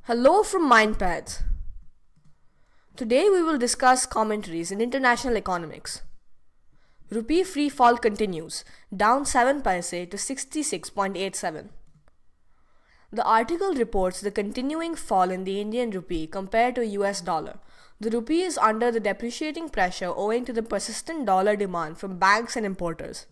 Hello from Mindpads. Today we will discuss commentaries in international economics. Rupee free fall continues, down 7 paise to 66.87. The article reports the continuing fall in the Indian rupee compared to US dollar. The rupee is under the depreciating pressure owing to the persistent dollar demand from banks and importers.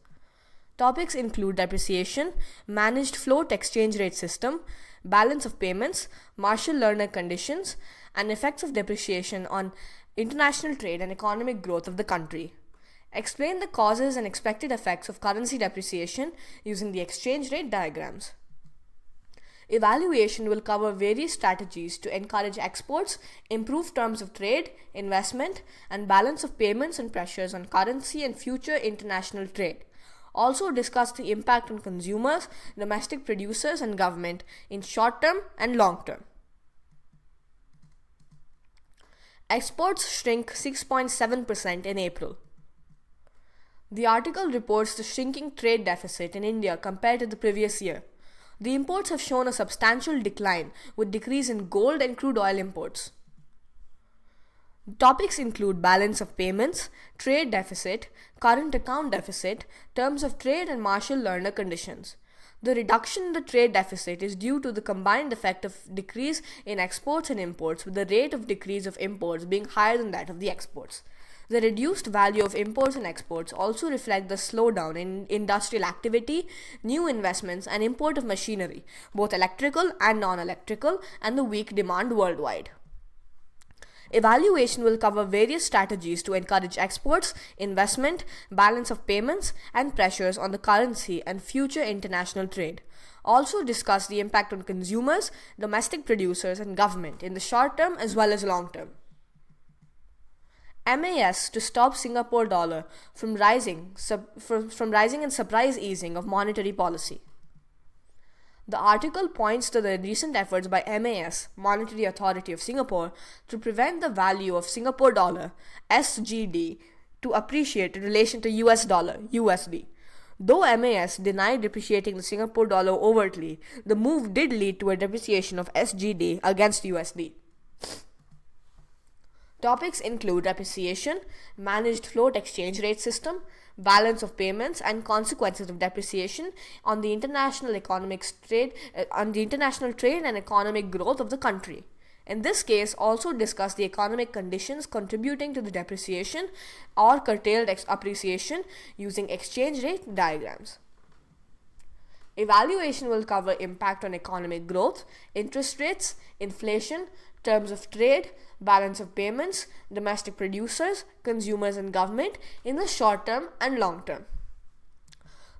Topics include depreciation, managed float exchange rate system, balance of payments, Marshall-Lerner conditions, and effects of depreciation on international trade and economic growth of the country. Explain the causes and expected effects of currency depreciation using the exchange rate diagrams. Evaluation will cover various strategies to encourage exports, improve terms of trade, investment, and balance of payments and pressures on currency and future international trade. Also discuss the impact on consumers, domestic producers, and government in short term and long term. Exports shrink 6.7% in April. The article reports the shrinking trade deficit in India compared to the previous year. The imports have shown a substantial decline with decrease in gold and crude oil imports. Topics include balance of payments, trade deficit, current account deficit, terms of trade, and Marshall-Lerner conditions. The reduction in the trade deficit is due to the combined effect of decrease in exports and imports, with the rate of decrease of imports being higher than that of the exports. The reduced value of imports and exports also reflect the slowdown in industrial activity, new investments, and import of machinery, both electrical and non-electrical, and the weak demand worldwide. Evaluation will cover various strategies to encourage exports, investment, balance of payments, and pressures on the currency and future international trade. Also discuss the impact on consumers, domestic producers, and government in the short term as well as long term. MAS to stop Singapore dollar from rising and surprise easing of monetary policy. The article points to the recent efforts by MAS, Monetary Authority of Singapore, to prevent the value of Singapore dollar, SGD, to appreciate in relation to US dollar, USD. Though MAS denied depreciating the Singapore dollar overtly, the move did lead to a depreciation of SGD against USD. Topics include depreciation, managed float exchange rate system, balance of payments, and consequences of depreciation on the international trade and economic growth of the country. In this case, also discuss the economic conditions contributing to the depreciation or curtailed appreciation using exchange rate diagrams. Evaluation will cover impact on economic growth, interest rates, inflation, terms of trade, balance of payments, domestic producers, consumers, and government in the short term and long term.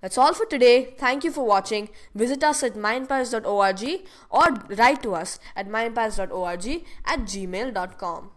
That's all for today. Thank you for watching. Visit us at Mindpads.org or write to us at Mindpads.org@gmail.com.